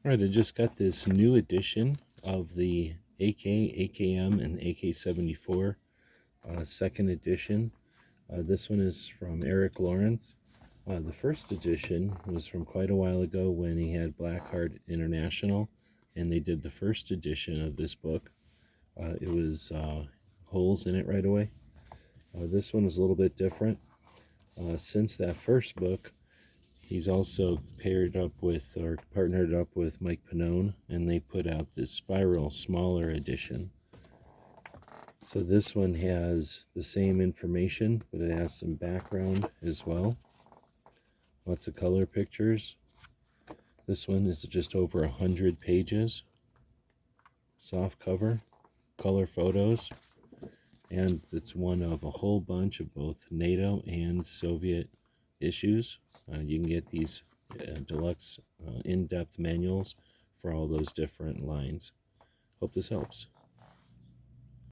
Alright, I just got this new edition of the AK, AKM, and AK-74 second edition. This one is from Eric Lawrence. The first edition was from quite a while ago when he had Blackheart International, and they did the first edition of this book. It was holes in it right away. This one is a little bit different. Since that first book, he's also paired up with, or partnered up with, Mike Pannone, and they put out this spiral smaller edition. So this one has the same information, but it has some background as well. Lots of color pictures. This one is just over 100 pages. Soft cover, color photos, and it's one of a whole bunch of both NATO and Soviet issues. You can get these deluxe in-depth manuals for all those different lines. Hope this helps.